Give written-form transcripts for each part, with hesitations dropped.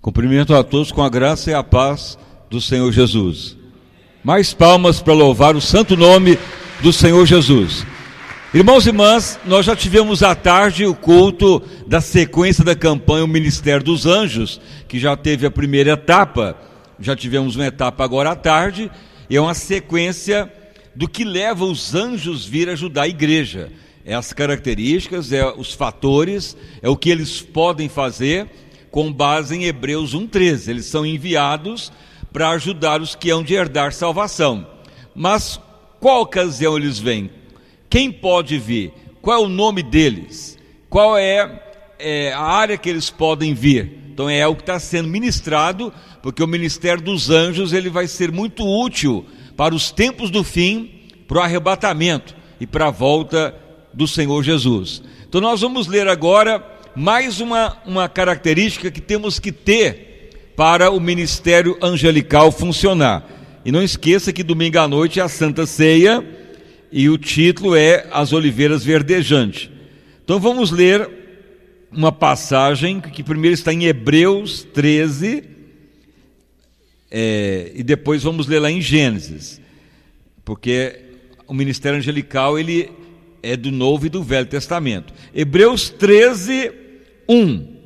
Cumprimento a todos com a graça e a paz do Senhor Jesus. Mais palmas para louvar o santo nome do Senhor Jesus. Irmãos e irmãs, nós já tivemos à tarde o culto da sequência da campanha O Ministério dos Anjos, que já teve a primeira etapa, já tivemos uma etapa agora à tarde, e é uma sequência do que leva os anjos a vir ajudar a igreja. É as características, é os fatores, é o que eles podem fazer, com base em Hebreus 1,13. Eles são enviados para ajudar os que hão de herdar salvação. Mas qual ocasião eles vêm? Quem pode vir? Qual é o nome deles? Qual é a área que eles podem vir? Então é o que está sendo ministrado, porque o ministério dos anjos ele vai ser muito útil para os tempos do fim, para o arrebatamento e para a volta do Senhor Jesus. Então nós vamos ler agora mais uma característica que temos que ter para o ministério angelical funcionar. E não esqueça que domingo à noite é a Santa Ceia e o título é As Oliveiras Verdejantes. Então vamos ler uma passagem que primeiro está em Hebreus 13 e depois vamos ler lá em Gênesis, porque o ministério angelical ele é do Novo e do Velho Testamento. Hebreus 13, 1.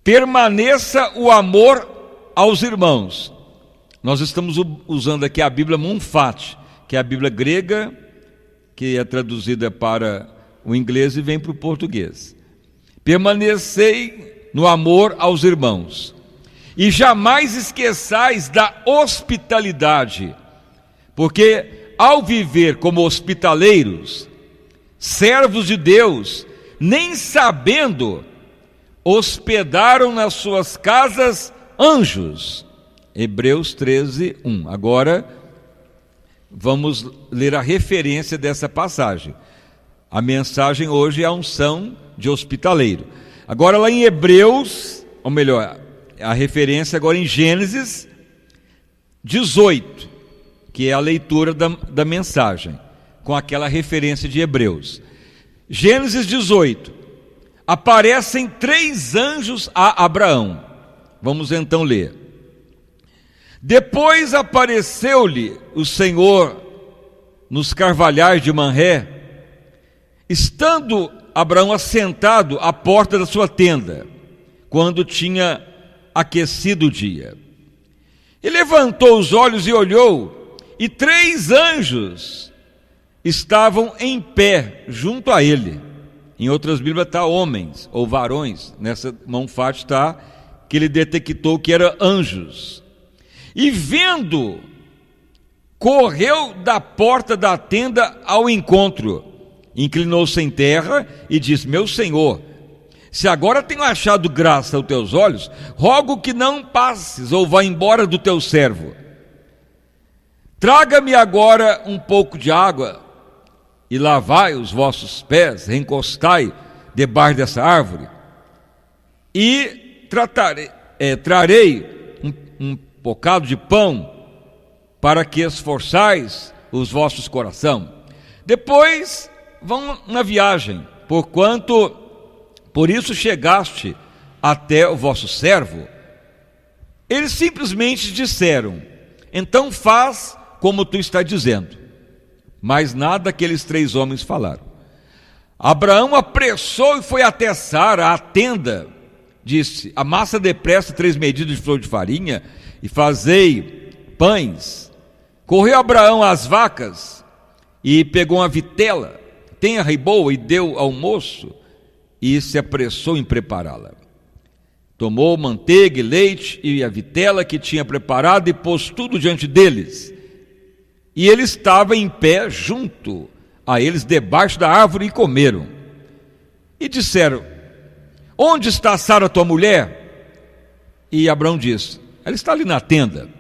Permaneça o amor aos irmãos. Nós estamos usando aqui a Bíblia Monfat, que é a Bíblia grega, que é traduzida para o inglês e vem para o português. Permanecei no amor aos irmãos, e jamais esqueçais da hospitalidade, porque ao viver como hospitaleiros, servos de Deus, nem sabendo, hospedaram nas suas casas anjos. Hebreus 13, 1. Agora vamos ler a referência dessa passagem. A mensagem hoje é a unção de hospitaleiro. Agora lá em Hebreus, ou melhor, a referência agora em Gênesis 18, que é a leitura da mensagem, com aquela referência de Hebreus. Gênesis 18, aparecem 3 anjos a Abraão. Vamos então ler. Depois apareceu-lhe o Senhor nos carvalhais de Manré, estando Abraão assentado à porta da sua tenda, quando tinha aquecido o dia. E levantou os olhos e olhou, e 3 anjos estavam em pé junto a ele. Em outras Bíblias está homens ou varões, nessa Monfat está que ele detectou que eram anjos. E vendo, correu da porta da tenda ao encontro, inclinou-se em terra e disse: meu Senhor, se agora tenho achado graça aos teus olhos, rogo que não passes ou vá embora do teu servo. Traga-me agora um pouco de água e lavai os vossos pés, reencostai debaixo dessa árvore, e trarei um bocado de pão, para que esforçais os vossos coração. Depois vão na viagem, porquanto por isso chegaste até o vosso servo. Eles simplesmente disseram: então faz como tu está dizendo. Mas nada aqueles 3 homens falaram. Abraão apressou e foi até Sara, à tenda. Disse: amassa depressa 3 medidas de flor de farinha e fazei pães. Correu Abraão às vacas e pegou uma vitela, tem a riboa e deu ao moço, e se apressou em prepará-la. Tomou manteiga e leite e a vitela que tinha preparado e pôs tudo diante deles. E ele estava em pé junto a eles debaixo da árvore, e comeram. E disseram: onde está Sara tua mulher? E Abraão disse: ela está ali na tenda.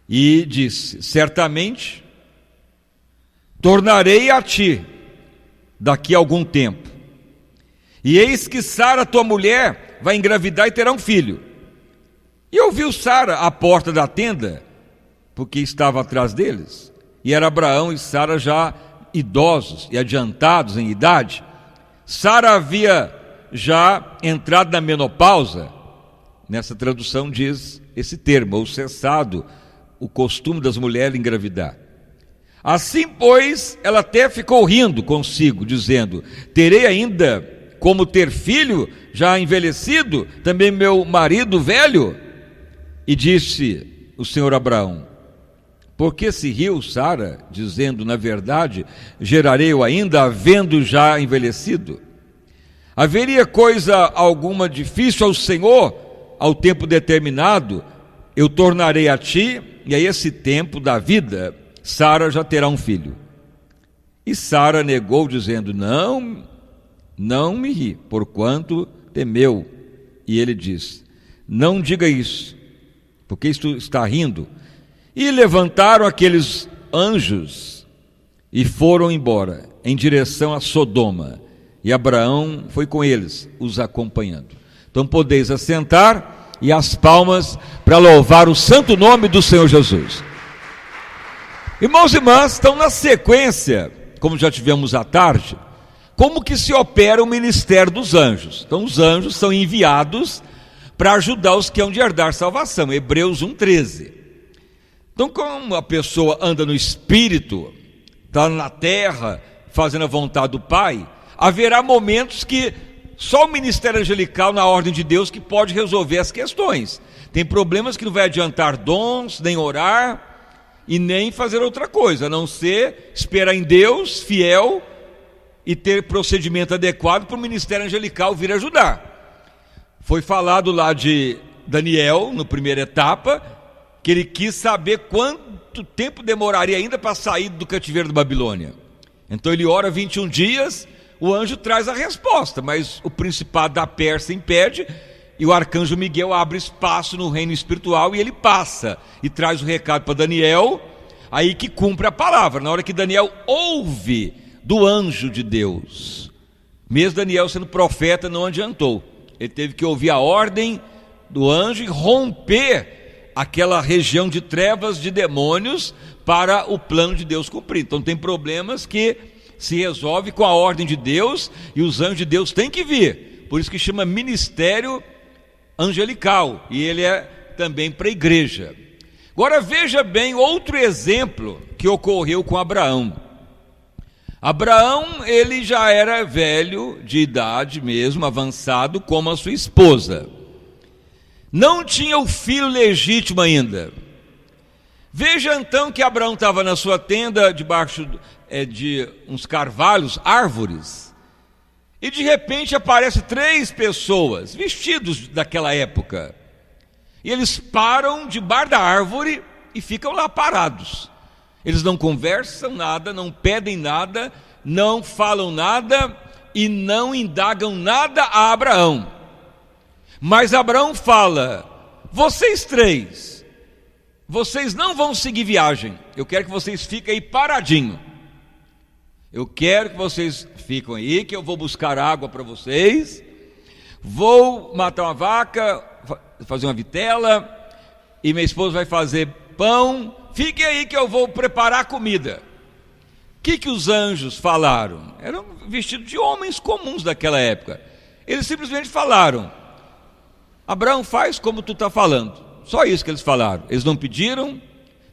E disse: certamente tornarei a ti daqui a algum tempo, e eis que Sara tua mulher vai engravidar e terá um filho. E ouviu Sara à porta da tenda, porque estava atrás deles, e era Abraão e Sara já idosos e adiantados em idade. Sara havia já entrado na menopausa, Nessa tradução diz esse termo, ou cessado o costume das mulheres engravidar. Assim, pois, ela até ficou rindo consigo, dizendo: terei ainda como ter filho já envelhecido, também meu marido velho? E disse o Senhor Abraão: por que se riu Sara, dizendo: na verdade, gerarei eu ainda, havendo já envelhecido? Haveria coisa alguma difícil ao Senhor? Ao tempo determinado, eu tornarei a ti, e a esse tempo da vida, Sara já terá um filho. E Sara negou, dizendo: não me ri, porquanto temeu. E ele diz: não diga isso, porque isto está rindo. E levantaram aqueles anjos e foram embora em direção a Sodoma, e Abraão foi com eles, os acompanhando. Então podeis assentar e as palmas para louvar o santo nome do Senhor Jesus. Irmãos e irmãs, estão na sequência, como já tivemos à tarde, como que se opera o ministério dos anjos. Então os anjos são enviados para ajudar os que hão de herdar salvação, Hebreus 1,13. Então, como a pessoa anda no Espírito, está na terra, fazendo a vontade do Pai, haverá momentos que só o ministério angelical na ordem de Deus que pode resolver as questões. Tem problemas que não vai adiantar dons, nem orar, e nem fazer outra coisa, a não ser esperar em Deus, fiel, e ter procedimento adequado para o ministério angelical vir ajudar. Foi falado lá de Daniel, na primeira etapa, que ele quis saber quanto tempo demoraria ainda para sair do cativeiro da Babilônia. Então ele ora 21 dias, o anjo traz a resposta, mas o principado da Pérsia impede, e o arcanjo Miguel abre espaço no reino espiritual, e ele passa, e traz o recado para Daniel, aí que cumpre a palavra. Na hora que Daniel ouve do anjo de Deus, mesmo Daniel sendo profeta, não adiantou, ele teve que ouvir a ordem do anjo e romper aquela região de trevas, de demônios, para o plano de Deus cumprir. Então tem problemas que se resolve com a ordem de Deus, e os anjos de Deus têm que vir, por isso que chama ministério angelical, e ele é também para a igreja. Agora veja bem outro exemplo que ocorreu com Abraão. Abraão, ele já era velho, de idade mesmo, avançado, como a sua esposa. Não tinha o filho legítimo ainda. Veja então que Abraão estava na sua tenda, debaixo de uns carvalhos, árvores, e de repente aparecem 3 pessoas, vestidos daquela época, e eles param debaixo da árvore e ficam lá parados. Eles não conversam nada, não pedem nada, não falam nada e não indagam nada a Abraão. Mas Abraão fala: vocês 3, vocês não vão seguir viagem, eu quero que vocês fiquem aí paradinho. Eu quero que vocês fiquem aí, que eu vou buscar água para vocês, vou matar uma vaca, fazer uma vitela, e minha esposa vai fazer pão, fiquem aí que eu vou preparar comida. O que os anjos falaram? Eram vestidos de homens comuns daquela época. Eles simplesmente falaram: Abraão, faz como tu está falando. Só isso que eles falaram. Eles não pediram,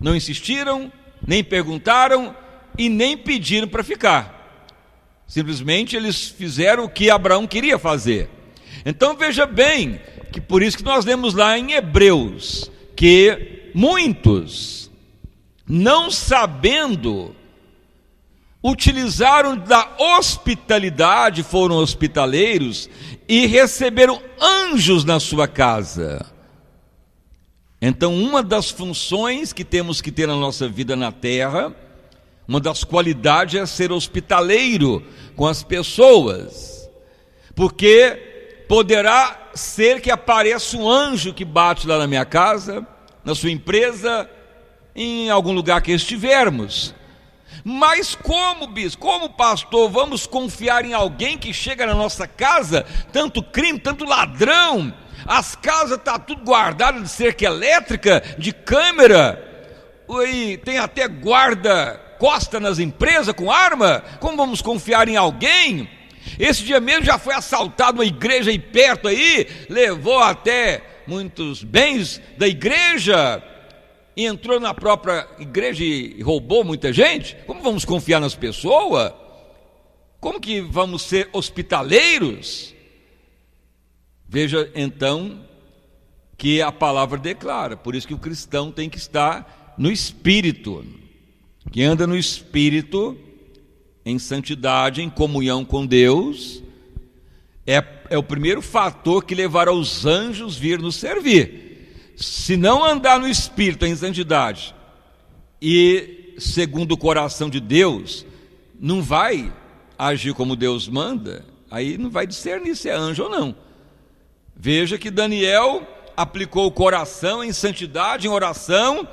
não insistiram, nem perguntaram e nem pediram para ficar. Simplesmente eles fizeram o que Abraão queria fazer. Então veja bem, que por isso que nós lemos lá em Hebreus, que muitos, não sabendo, utilizaram da hospitalidade, foram hospitaleiros e receberam anjos na sua casa. Então uma das funções que temos que ter na nossa vida na terra, uma das qualidades é ser hospitaleiro com as pessoas, porque poderá ser que apareça um anjo que bate lá na minha casa, na sua empresa, em algum lugar que estivermos. Mas como bispo, como pastor, vamos confiar em alguém que chega na nossa casa, tanto crime, tanto ladrão, as casas estão tudo guardadas de cerca elétrica, de câmera, e tem até guarda costa nas empresas com arma? Como vamos confiar em alguém? Esse dia mesmo já foi assaltado uma igreja aí perto aí, levou até muitos bens da igreja, e entrou na própria igreja e roubou muita gente. Como vamos confiar nas pessoas? Como que vamos ser hospitaleiros? Veja então que a palavra declara, por isso que o cristão tem que estar no Espírito, que anda no Espírito, em santidade, em comunhão com Deus, é o primeiro fator que levará os anjos vir nos servir. Se não andar no Espírito, em santidade, e segundo o coração de Deus, não vai agir como Deus manda, aí não vai discernir se é anjo ou não. Veja que Daniel aplicou o coração em santidade, em oração,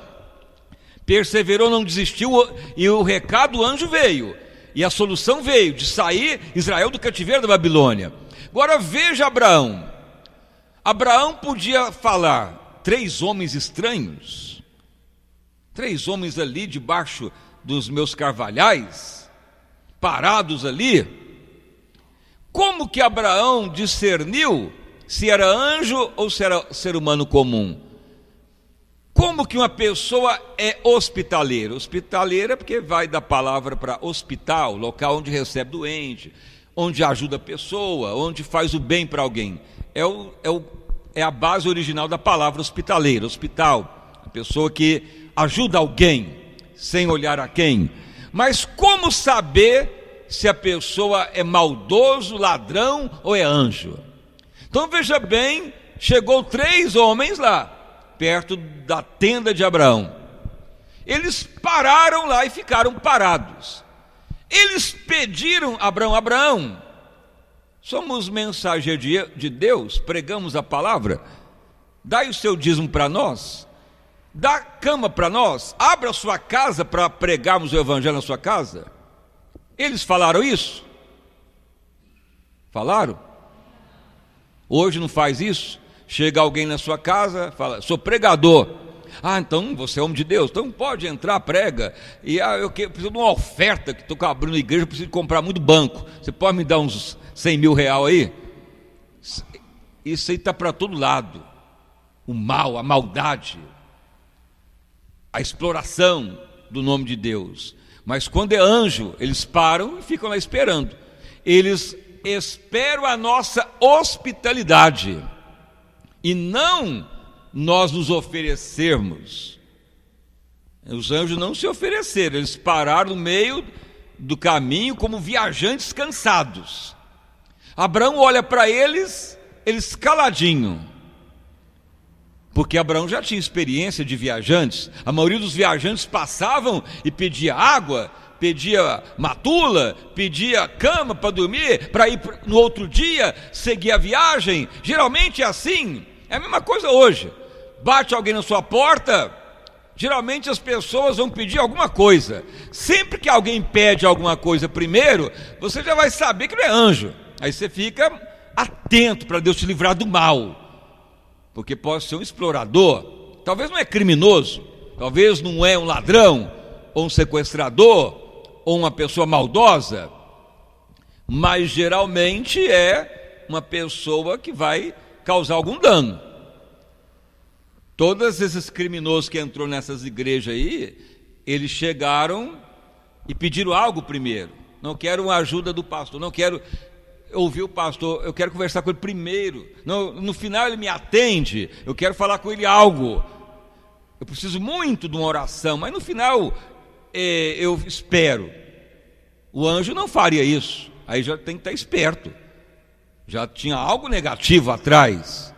perseverou, não desistiu, e o recado do anjo veio, e a solução veio de sair Israel do cativeiro da Babilônia. Agora veja Abraão. Abraão podia falar, 3 homens estranhos, 3 homens ali debaixo dos meus carvalhais, parados ali. Como que Abraão discerniu se era anjo ou se era ser humano comum? Como que uma pessoa é hospitaleira? Hospitaleira porque vai da palavra para hospital, local onde recebe doente, onde ajuda a pessoa, onde faz o bem para alguém. É a base original da palavra hospitaleiro, hospital, a pessoa que ajuda alguém, sem olhar a quem. Mas como saber se a pessoa é maldoso, ladrão ou é anjo? Então veja bem, chegou 3 homens lá, perto da tenda de Abraão. Eles pararam lá e ficaram parados. Eles pediram a Abraão, somos mensageiros de Deus, pregamos a palavra, dai o seu dízimo para nós, dá cama para nós, abra a sua casa para pregarmos o evangelho na sua casa. Eles falaram isso? Falaram? Hoje não faz isso? Chega alguém na sua casa, fala, sou pregador. Ah, então você é homem de Deus, então pode entrar, prega. E eu preciso de uma oferta, que estou abrindo igreja, preciso comprar muito banco. Você pode me dar uns 100 mil reais aí? Isso aí está para todo lado. O mal, a maldade, a exploração do nome de Deus. Mas quando é anjo, eles param e ficam lá esperando. Eles esperam a nossa hospitalidade, e não nós nos oferecermos. Os anjos não se ofereceram, eles pararam no meio do caminho como viajantes cansados. Abraão olha para eles caladinho, porque Abraão já tinha experiência de viajantes. A maioria dos viajantes passavam e pedia água, pedia matula, pedia cama para dormir, para ir no outro dia seguir a viagem. Geralmente é assim. É a mesma coisa hoje. Bate alguém na sua porta, geralmente as pessoas vão pedir alguma coisa. Sempre que alguém pede alguma coisa primeiro, você já vai saber que não é anjo. Aí você fica atento para Deus te livrar do mal, porque pode ser um explorador, talvez não é criminoso, talvez não é um ladrão, ou um sequestrador, ou uma pessoa maldosa, mas geralmente é uma pessoa que vai causar algum dano. Todos esses criminosos que entrou nessas igrejas aí, eles chegaram e pediram algo primeiro. Não quero uma ajuda do pastor, não quero ouvir o pastor, eu quero conversar com ele primeiro. No final ele me atende, eu quero falar com ele algo. Eu preciso muito de uma oração, mas no final eu espero. O anjo não faria isso, aí já tem que estar esperto. Já tinha algo negativo atrás.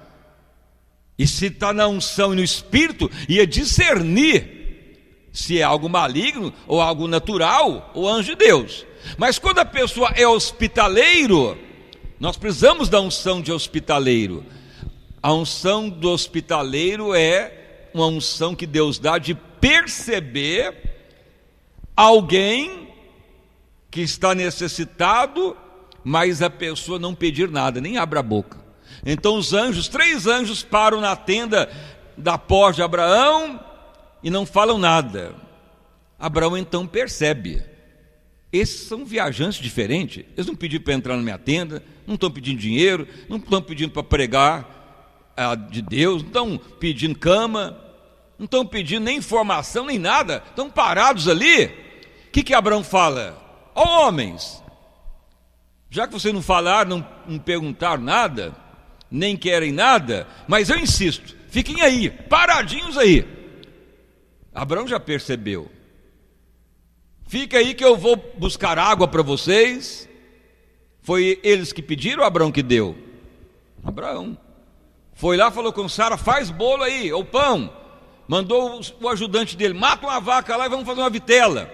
E se está na unção e no Espírito, ia discernir se é algo maligno ou algo natural ou anjo de Deus. Mas quando a pessoa é hospitaleiro, nós precisamos da unção de hospitaleiro. A unção do hospitaleiro é uma unção que Deus dá de perceber alguém que está necessitado, mas a pessoa não pedir nada, nem abre a boca. Então os anjos, 3 anjos param na tenda da porta de Abraão e não falam nada. Abraão então percebe, esses são viajantes diferentes, eles não pediram para entrar na minha tenda, não estão pedindo dinheiro, não estão pedindo para pregar, de Deus, não estão pedindo cama, não estão pedindo nem informação, nem nada, estão parados ali. O que Abraão fala? Ó homens, já que vocês não falaram, não perguntaram nada, nem querem nada, mas eu insisto, fiquem aí, paradinhos aí. Abraão já percebeu. Fica aí que eu vou buscar água para vocês. Foi eles que pediram ou Abraão que deu? Abraão. Foi lá, falou com Sara, faz bolo aí, ou pão. Mandou o ajudante dele, mata uma vaca lá e vamos fazer uma vitela.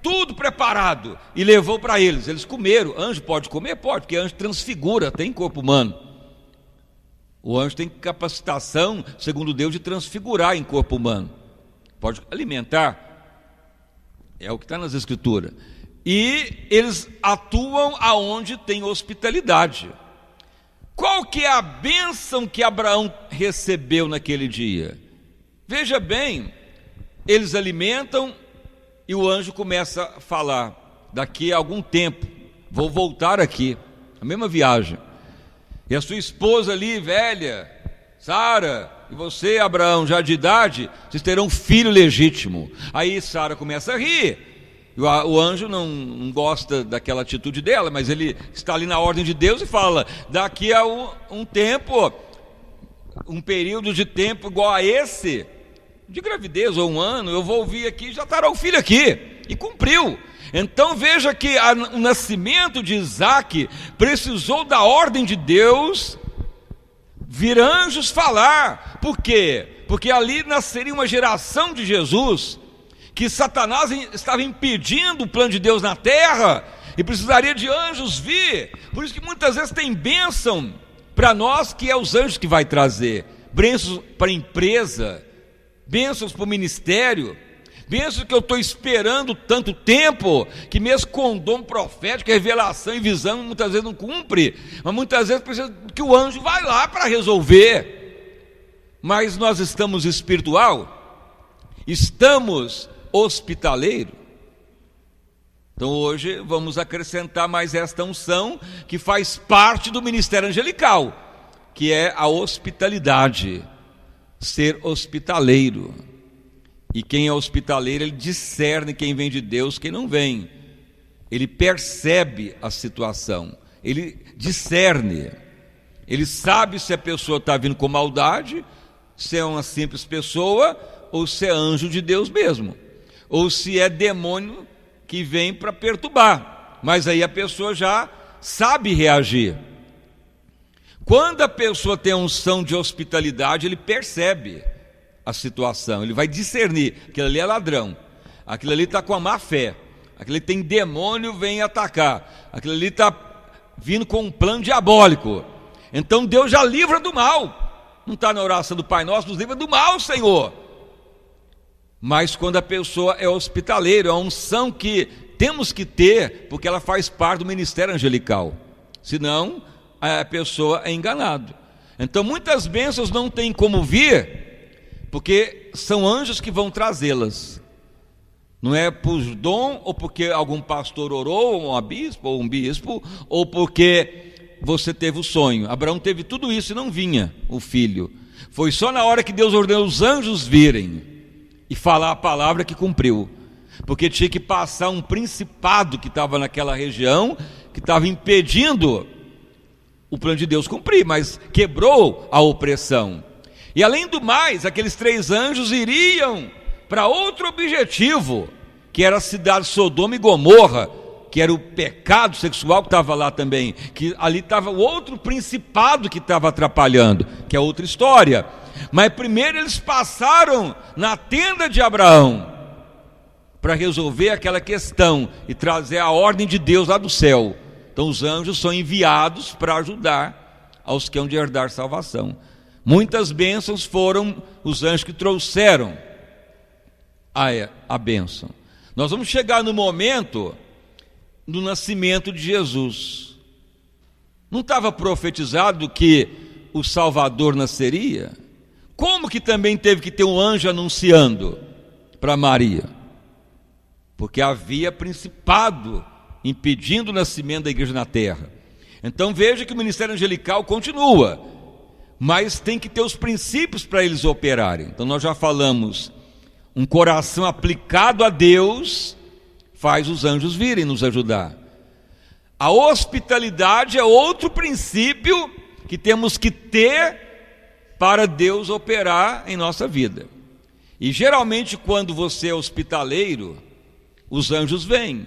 Tudo preparado. E levou para eles. Eles comeram. Anjo pode comer? Pode, porque anjo transfigura, tem corpo humano. O anjo tem capacitação, segundo Deus, de transfigurar em corpo humano. Pode alimentar. É o que está nas Escrituras. E eles atuam aonde tem hospitalidade. Qual que é a bênção que Abraão recebeu naquele dia? Veja bem, eles alimentam e o anjo começa a falar, daqui a algum tempo, vou voltar aqui, a mesma viagem. E a sua esposa ali, velha, Sara, e você, Abraão, já de idade, vocês terão um filho legítimo. Aí Sara começa a rir. O anjo não gosta daquela atitude dela, mas ele está ali na ordem de Deus e fala, daqui a um tempo, um período de tempo igual a esse, de gravidez ou um ano, eu vou vir aqui e já estará o filho aqui. E cumpriu. Então veja que o nascimento de Isaac precisou da ordem de Deus vir anjos falar. Por quê? Porque ali nasceria uma geração de Jesus, que Satanás estava impedindo o plano de Deus na terra, e precisaria de anjos vir. Por isso que muitas vezes tem bênção para nós, que é os anjos que vai trazer. Bênçãos para a empresa, bênçãos para o ministério, bênçãos que eu estou esperando tanto tempo, que mesmo com dom profético, revelação e visão, muitas vezes não cumpre, mas muitas vezes precisa que o anjo vai lá para resolver. Mas nós estamos espiritual, estamos hospitaleiro. Então hoje vamos acrescentar mais esta unção, que faz parte do ministério angelical, que é a hospitalidade, ser hospitaleiro. E quem é hospitaleiro, ele discerne quem vem de Deus, quem não vem. Ele percebe a situação, ele discerne, ele sabe se a pessoa está vindo com maldade, se é uma simples pessoa, ou se é anjo de Deus mesmo, ou se é demônio que vem para perturbar. Mas aí a pessoa já sabe reagir. Quando a pessoa tem a unção de hospitalidade, ele percebe a situação, ele vai discernir, aquilo ali é ladrão, aquilo ali está com a má fé, aquilo ali tem demônio, vem atacar, aquilo ali está vindo com um plano diabólico. Então Deus já livra do mal. Não está na oração do Pai Nosso, nos livra do mal, Senhor. Mas quando a pessoa é hospitaleira, é uma unção que temos que ter, porque ela faz parte do ministério angelical, senão a pessoa é enganada. Então muitas bênçãos não tem como vir, porque são anjos que vão trazê-las. Não é por dom, ou porque algum pastor orou, ou um bispo, ou porque você teve o sonho. Abraão teve tudo isso e não vinha o filho. Foi só na hora que Deus ordenou os anjos virem e falar a palavra que cumpriu. Porque tinha que passar um principado que estava naquela região, que estava impedindo o plano de Deus cumprir, mas quebrou a opressão. E além do mais, aqueles 3 anjos iriam para outro objetivo, que era a cidade de Sodoma e Gomorra, que era o pecado sexual que estava lá também, que ali estava o outro principado que estava atrapalhando, que é outra história. Mas primeiro eles passaram na tenda de Abraão, para resolver aquela questão e trazer a ordem de Deus lá do céu. Então os anjos são enviados para ajudar aos que hão de herdar salvação. Muitas bênçãos foram os anjos que trouxeram a bênção. Nós vamos chegar no momento do nascimento de Jesus. Não estava profetizado que o Salvador nasceria? Como que também teve que ter um anjo anunciando para Maria? Porque havia principado impedindo o nascimento da igreja na terra. Então veja que o ministério angelical continua. mas tem que ter os princípios para eles operarem. Então nós já falamos, um coração aplicado a Deus faz os anjos virem nos ajudar. A hospitalidade é outro princípio que temos que ter para Deus operar em nossa vida. E geralmente quando você é hospitaleiro, os anjos vêm.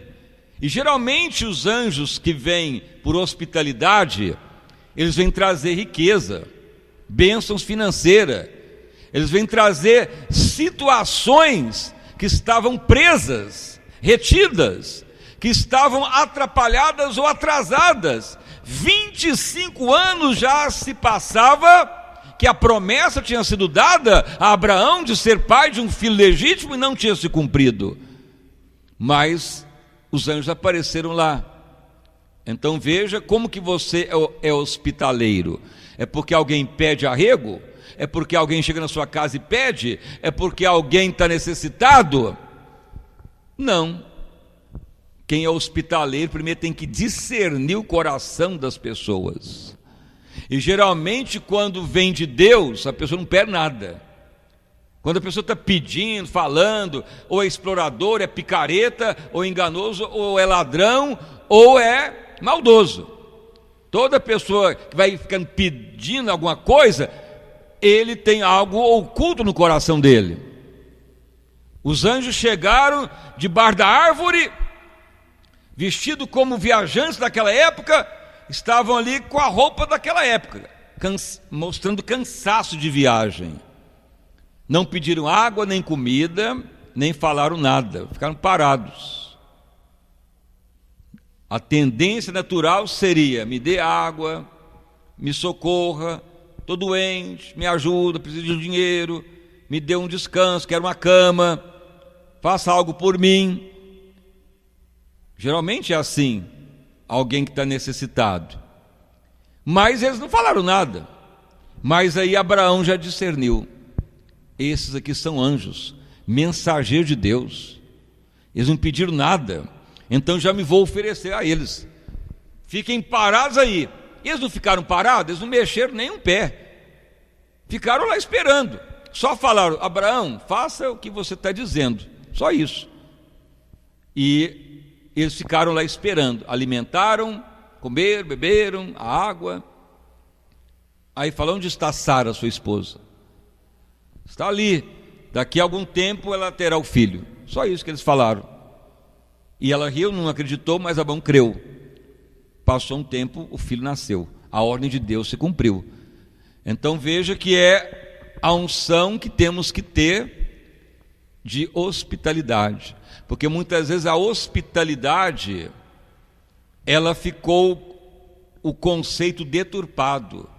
E geralmente os anjos que vêm por hospitalidade, eles vêm trazer riqueza, bênçãos financeiras. Eles vêm trazer situações que estavam presas, retidas, que estavam atrapalhadas ou atrasadas. 25 anos já se passava que a promessa tinha sido dada a Abraão de ser pai de um filho legítimo e não tinha se cumprido. Mas os anjos apareceram lá. Então veja como que você é hospitaleiro. É porque alguém pede arrego? É porque alguém chega na sua casa e pede? É porque alguém está necessitado? Não. Quem é hospitaleiro primeiro tem que discernir o coração das pessoas. E geralmente quando vem de Deus, a pessoa não perde nada. Quando a pessoa está pedindo, falando, ou é explorador, é picareta, ou enganoso, ou é ladrão, ou é maldoso. Toda pessoa que vai ficando pedindo alguma coisa, ele tem algo oculto no coração dele. Os anjos chegaram debaixo da árvore, vestidos como viajantes daquela época, estavam ali com a roupa daquela época, mostrando cansaço de viagem. Não pediram água, nem comida, nem falaram nada, ficaram parados. A tendência natural seria: me dê água, me socorra, estou doente, me ajuda, preciso de dinheiro, me dê um descanso, quero uma cama, faça algo por mim. Geralmente é assim, alguém que está necessitado. Mas eles não falaram nada. Mas aí Abraão já discerniu: esses aqui são anjos, mensageiros de Deus. Eles não pediram nada, então já me vou oferecer a eles. Fiquem parados aí. Eles não ficaram parados, eles não mexeram nem um pé. Ficaram lá esperando. Só falaram: Abraão, faça o que você está dizendo. Só isso. E eles ficaram lá esperando, alimentaram, comeram, beberam a água. Aí falou: onde está Sara, sua esposa? Está ali, daqui a algum tempo ela terá o filho. Só isso que eles falaram. E ela riu, não acreditou, mas Abraão creu. Passou um tempo, o filho nasceu. A ordem de Deus se cumpriu. Então veja que é a unção que temos que ter de hospitalidade. Porque muitas vezes a hospitalidade, ela ficou o conceito deturpado.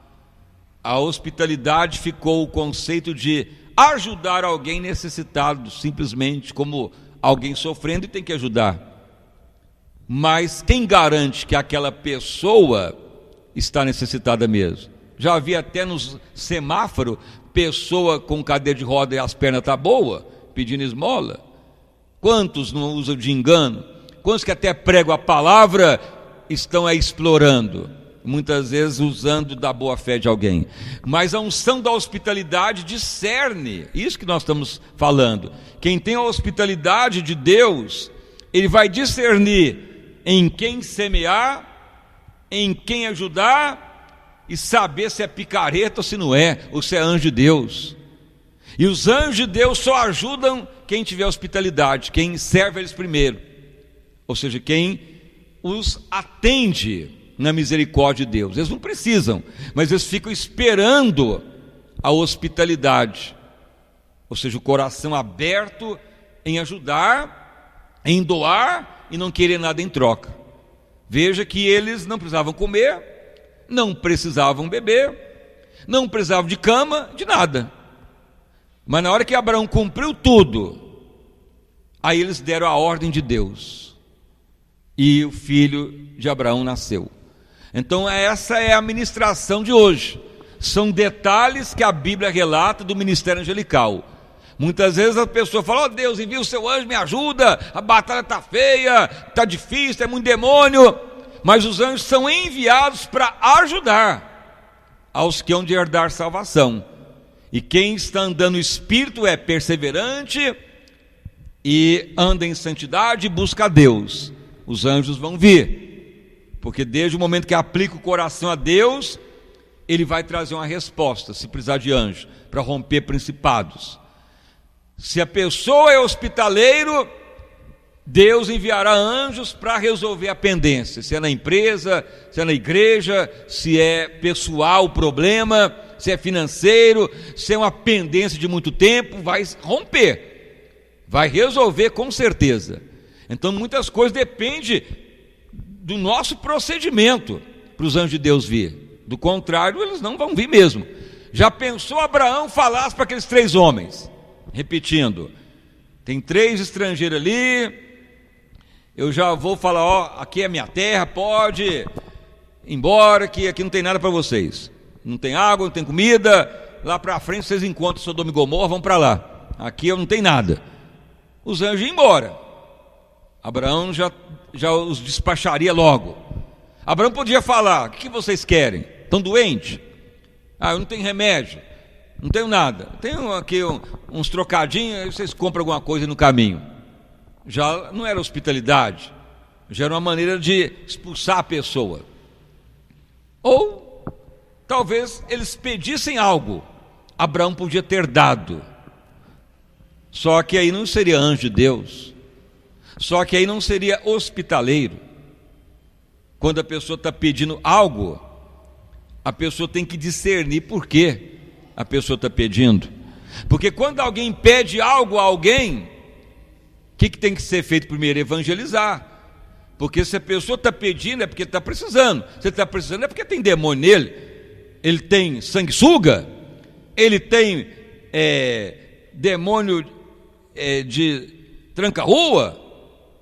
A hospitalidade ficou o conceito de ajudar alguém necessitado, simplesmente como alguém sofrendo e tem que ajudar. Mas quem garante que aquela pessoa está necessitada mesmo? Já havia até nos semáforos pessoa com cadeira de roda e as pernas estão boas, pedindo esmola. Quantos não usam de engano? Quantos que até pregam a palavra estão aí explorando? Muitas vezes usando da boa fé de alguém. Mas a unção da hospitalidade discerne, isso que nós estamos falando. Quem tem a hospitalidade de Deus, ele vai discernir em quem semear, em quem ajudar, e saber se é picareta ou se não é, ou se é anjo de Deus. E os anjos de Deus só ajudam quem tiver hospitalidade, quem serve eles primeiro, ou seja, quem os atende na misericórdia de Deus. Eles não precisam, mas eles ficam esperando a hospitalidade, ou seja, o coração aberto em ajudar, em doar e não querer nada em troca. Veja que eles não precisavam comer, não precisavam beber, não precisavam de cama, de nada. Mas na hora que Abraão cumpriu tudo, aí eles deram a ordem de Deus, e o filho de Abraão nasceu. Então essa é a ministração de hoje. São detalhes que a Bíblia relata do ministério angelical. Muitas vezes a pessoa fala: Deus, envia o seu anjo, me ajuda, a batalha está feia, está difícil, é muito demônio. Mas os anjos são enviados para ajudar. aos que hão de herdar salvação. E quem está andando no Espírito é perseverante e anda em santidade e busca a Deus. Os anjos vão vir, porque desde o momento que aplica o coração a Deus, ele vai trazer uma resposta, se precisar de anjo, para romper principados. Se a pessoa é hospitaleiro, Deus enviará anjos para resolver a pendência, se é na empresa, se é na igreja, se é pessoal o problema, se é financeiro, se é uma pendência de muito tempo, vai romper, vai resolver com certeza. Então muitas coisas dependem do nosso procedimento para os anjos de Deus vir. Do contrário, eles não vão vir mesmo. Já pensou Abraão falasse para aqueles 3 homens, repetindo, tem 3 estrangeiros ali, eu já vou falar, ó, aqui é minha terra, pode ir embora, que aqui não tem nada para vocês, não tem água, não tem comida, lá para frente vocês encontram Sodoma e Gomorra, vão para lá, aqui eu não tenho nada. Os anjos iam embora. Abraão já os despacharia logo. Abraão podia falar, o que vocês querem? Estão doentes? Eu não tenho remédio, não tenho nada, tenho aqui uns trocadinhos, vocês compram alguma coisa no caminho. Já não era hospitalidade, já era uma maneira de expulsar a pessoa. Ou talvez eles pedissem algo, Abraão podia ter dado, só que aí não seria anjo de Deus, só que aí não seria hospitaleiro. Quando a pessoa está pedindo algo, a pessoa tem que discernir por que a pessoa está pedindo. Porque quando alguém pede algo a alguém, o que tem que ser feito primeiro? Evangelizar. Porque se a pessoa está pedindo é porque está precisando. Se ele está precisando é porque tem demônio nele. Ele tem sanguessuga, ele tem demônio de tranca-rua,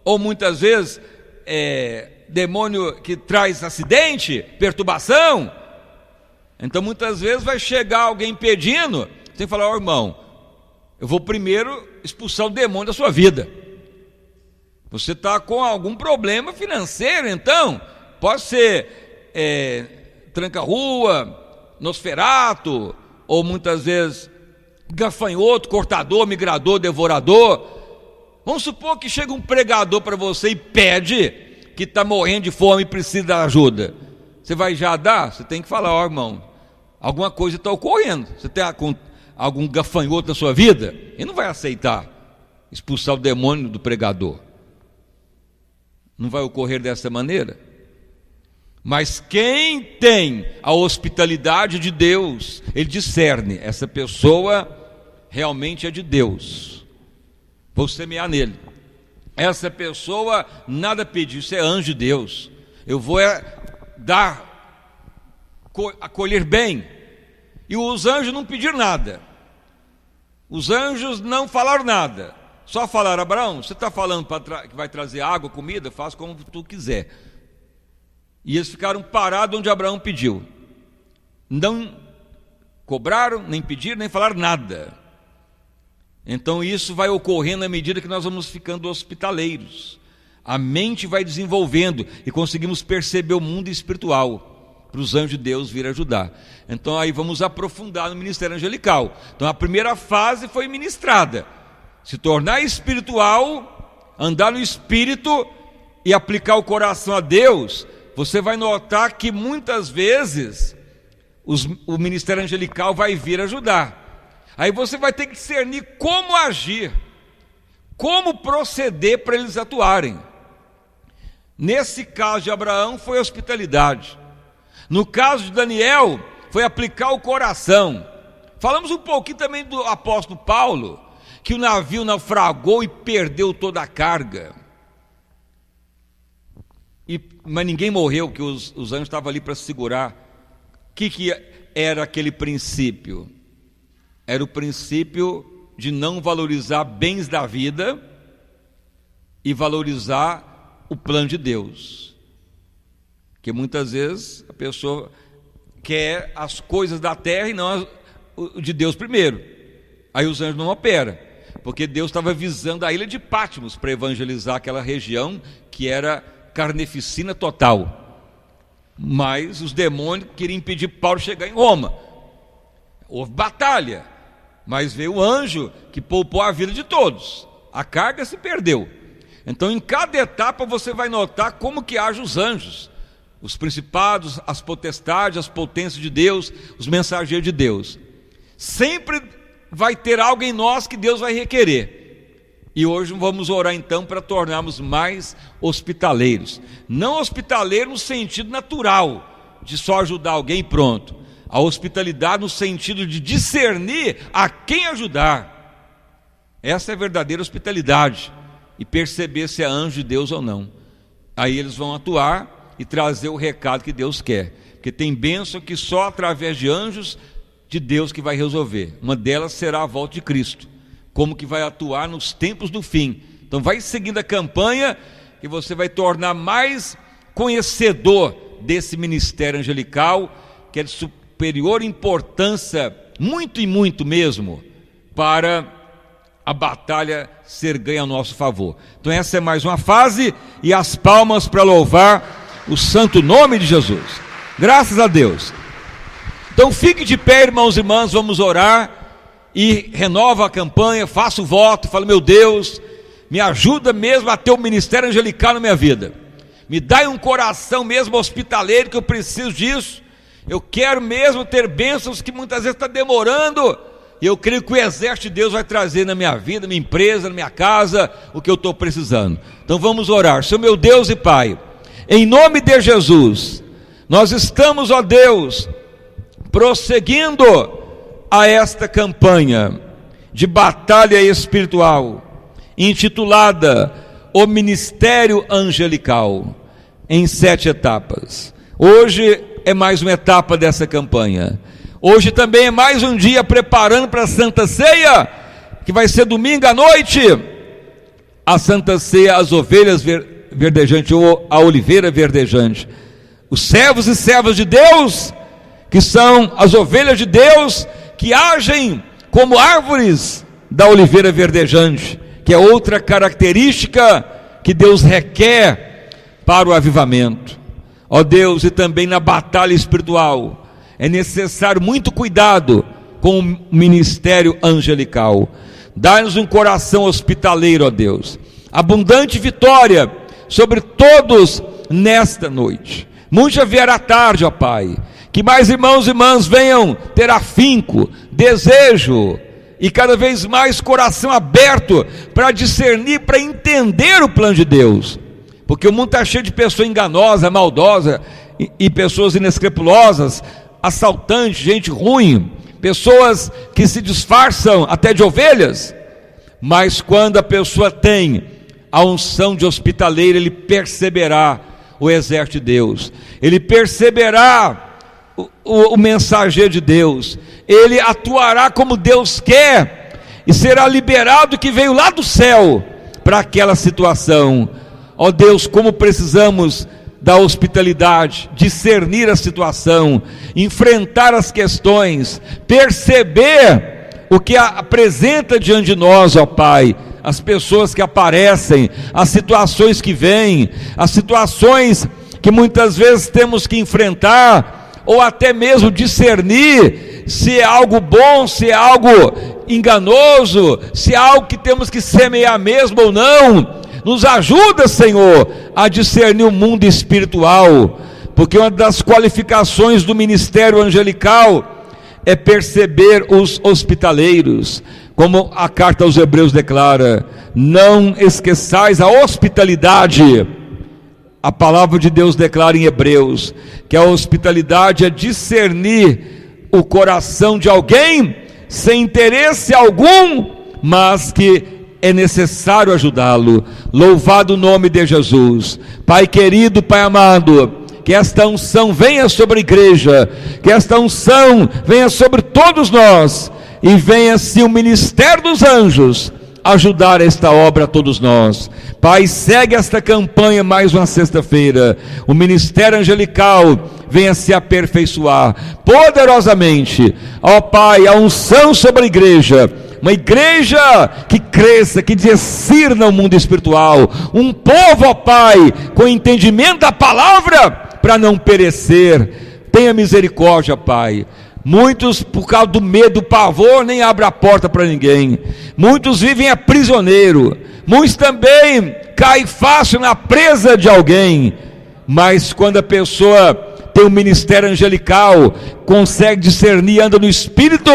ou muitas vezes demônio que traz acidente, perturbação. Então muitas vezes vai chegar alguém pedindo, você tem que falar, irmão, eu vou primeiro expulsar o demônio da sua vida. Você está com algum problema financeiro, então pode ser tranca-rua, nosferato, ou muitas vezes gafanhoto, cortador, migrador, devorador. Vamos supor que chega um pregador para você e pede que está morrendo de fome e precisa de ajuda. Você vai já dar? Você tem que falar, irmão, alguma coisa está ocorrendo. Você tem algum gafanhoto na sua vida? Ele não vai aceitar expulsar o demônio do pregador. Não vai ocorrer dessa maneira. Mas quem tem a hospitalidade de Deus, ele discerne, essa pessoa realmente é de Deus, vou semear nele. Essa pessoa nada pediu, isso é anjo de Deus, eu vou acolher bem. E os anjos não pediram nada, os anjos não falaram nada, só falaram, Abraão, você está falando que vai trazer água, comida, faz como tu quiser. E eles ficaram parados onde Abraão pediu, não cobraram, nem pediram, nem falaram nada. Então isso vai ocorrendo à medida que nós vamos ficando hospitaleiros, a mente vai desenvolvendo e conseguimos perceber o mundo espiritual, para os anjos de Deus vir ajudar. Então aí vamos aprofundar no ministério angelical. Então a primeira fase foi ministrada, se tornar espiritual, andar no Espírito e aplicar o coração a Deus. Você vai notar que muitas vezes o ministério angelical vai vir ajudar. Aí você vai ter que discernir como agir, como proceder para eles atuarem. Nesse caso de Abraão foi hospitalidade. No caso de Daniel foi aplicar o coração. Falamos um pouquinho também do apóstolo Paulo, que o navio naufragou e perdeu toda a carga. Mas ninguém morreu, porque os anjos estavam ali para segurar. O que era aquele princípio? Era o princípio de não valorizar bens da vida e valorizar o plano de Deus. Porque muitas vezes a pessoa quer as coisas da terra e não o de Deus primeiro. Aí os anjos não operam, porque Deus estava visando a ilha de Patmos para evangelizar aquela região que era carneficina total. mas os demônios queriam impedir Paulo de chegar em Roma. Houve batalha, mas veio o anjo que poupou a vida de todos. A carga se perdeu. Então, em cada etapa você vai notar como que agem os anjos, os principados, as potestades, as potências de Deus, os mensageiros de Deus. Sempre vai ter algo em nós que Deus vai requerer. E hoje vamos orar então para tornarmos mais hospitaleiros. Não hospitaleiro no sentido natural, de só ajudar alguém e pronto. A hospitalidade no sentido de discernir a quem ajudar. Essa é a verdadeira hospitalidade. E perceber se é anjo de Deus ou não. Aí eles vão atuar e trazer o recado que Deus quer. Porque tem bênção que só através de anjos de Deus que vai resolver. Uma delas será a volta de Cristo. Como que vai atuar nos tempos do fim. Então vai seguindo a campanha e você vai tornar mais conhecedor desse ministério angelical, que é de superior importância, muito e muito mesmo, para a batalha ser ganha a nosso favor. Então essa é mais uma fase, e as palmas para louvar o santo nome de Jesus. Graças a Deus. Então fique de pé, irmãos e irmãs, vamos orar. E renova a campanha, faça o voto, fala: meu Deus, me ajuda mesmo a ter um ministério angelical na minha vida, me dá um coração mesmo hospitaleiro, que eu preciso disso. Eu quero mesmo ter bênçãos que muitas vezes está demorando, e eu creio que o exército de Deus vai trazer na minha vida, na minha empresa, na minha casa, o que eu estou precisando. Então vamos orar. Senhor meu Deus e Pai, em nome de Jesus, nós estamos, ó Deus, prosseguindo a esta campanha de batalha espiritual, intitulada O Ministério Angelical, em 7 etapas. Hoje é mais uma etapa dessa campanha. Hoje também é mais um dia preparando para a Santa Ceia, que vai ser domingo à noite. A Santa Ceia, as ovelhas verdejantes, ou a oliveira verdejante. Os servos e servas de Deus, que são as ovelhas de Deus, que agem como árvores da oliveira verdejante, que é outra característica que Deus requer para o avivamento. Ó Deus, e também na batalha espiritual é necessário muito cuidado com o ministério angelical. Dá-nos um coração hospitaleiro, ó Deus, abundante vitória sobre todos nesta noite. Muito haverá tarde, ó Pai. Que mais irmãos e irmãs venham ter afinco, desejo e cada vez mais coração aberto para discernir, para entender o plano de Deus. Porque o mundo está cheio de pessoas enganosas, maldosas e pessoas inescrupulosas, assaltantes, gente ruim, pessoas que se disfarçam até de ovelhas. Mas quando a pessoa tem a unção de hospitaleiro, ele perceberá o exército de Deus, ele perceberá o mensageiro de Deus, ele atuará como Deus quer e será liberado que veio lá do céu para aquela situação. Ó Deus, como precisamos da hospitalidade, discernir a situação, enfrentar as questões, perceber o que apresenta diante de nós, ó Pai, as pessoas que aparecem, as situações que vêm, as situações que muitas vezes temos que enfrentar, ou até mesmo discernir se é algo bom, se é algo enganoso, se é algo que temos que semear mesmo ou não. Nos ajuda, Senhor, a discernir o mundo espiritual, porque uma das qualificações do ministério angelical é perceber os hospitaleiros, como a carta aos Hebreus declara: não esqueçais a hospitalidade. A palavra de Deus declara em Hebreus que a hospitalidade é discernir o coração de alguém sem interesse algum, mas que é necessário ajudá-lo. Louvado o nome de Jesus. Pai querido, Pai amado, que esta unção venha sobre a igreja, que esta unção venha sobre todos nós, e venha sim o ministério dos anjos ajudar esta obra a todos nós. Pai, segue esta campanha mais uma sexta-feira, o ministério angelical venha se aperfeiçoar poderosamente, ó Pai, a unção sobre a igreja, uma igreja que cresça, que discirna o mundo espiritual, um povo, ó Pai, com entendimento da palavra, para não perecer. Tenha misericórdia, Pai. Muitos, por causa do medo, do pavor, nem abrem a porta para ninguém. Muitos vivem aprisioneiro. Muitos também caem fácil na presa de alguém. Mas quando a pessoa tem um ministério angelical, consegue discernir, anda no Espírito,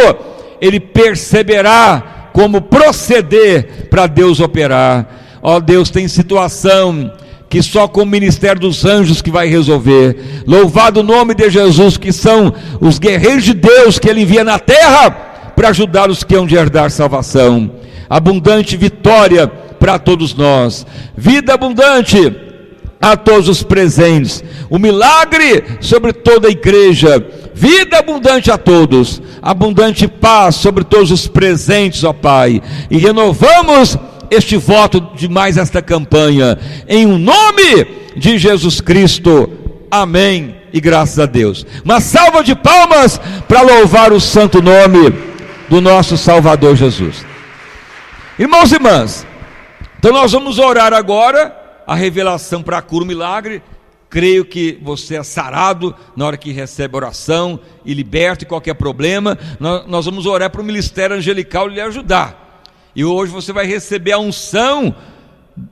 ele perceberá como proceder para Deus operar. Ó Deus, tem situação que só com o ministério dos anjos que vai resolver. Louvado o nome de Jesus, que são os guerreiros de Deus que Ele envia na terra para ajudar os que hão de herdar salvação. Abundante vitória para todos nós, vida abundante a todos os presentes, o milagre sobre toda a igreja, vida abundante a todos, abundante paz sobre todos os presentes, ó Pai, e renovamos este voto de mais esta campanha, em o nome de Jesus Cristo, amém, e graças a Deus. Uma salva de palmas para louvar o santo nome do nosso Salvador Jesus. Irmãos e irmãs, então nós vamos orar agora a revelação para a cura, o milagre. Creio que você é sarado na hora que recebe a oração e liberta de qualquer problema. Nós vamos orar para o ministério angelical lhe ajudar. E hoje você vai receber a unção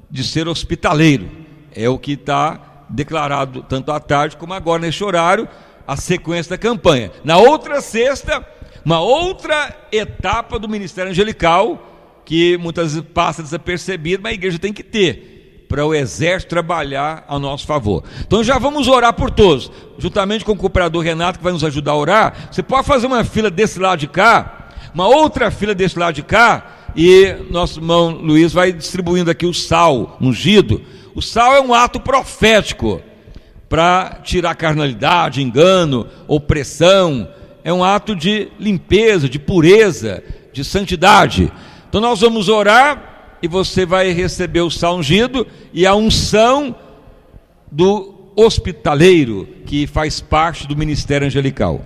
de ser hospitaleiro. É o que está declarado tanto à tarde como agora neste horário, a sequência da campanha. Na outra sexta, uma outra etapa do ministério angelical, que muitas vezes passa desapercebido, mas a igreja tem que ter, para o exército trabalhar a nosso favor. Então já vamos orar por todos, juntamente com o cooperador Renato, que vai nos ajudar a orar. Você pode fazer uma fila desse lado de cá, uma outra fila desse lado de cá, e nosso irmão Luiz vai distribuindo aqui o sal ungido. O sal é um ato profético para tirar carnalidade, engano, opressão. É um ato de limpeza, de pureza, de santidade. Então nós vamos orar e você vai receber o sal ungido e a unção do hospitaleiro, que faz parte do ministério angelical.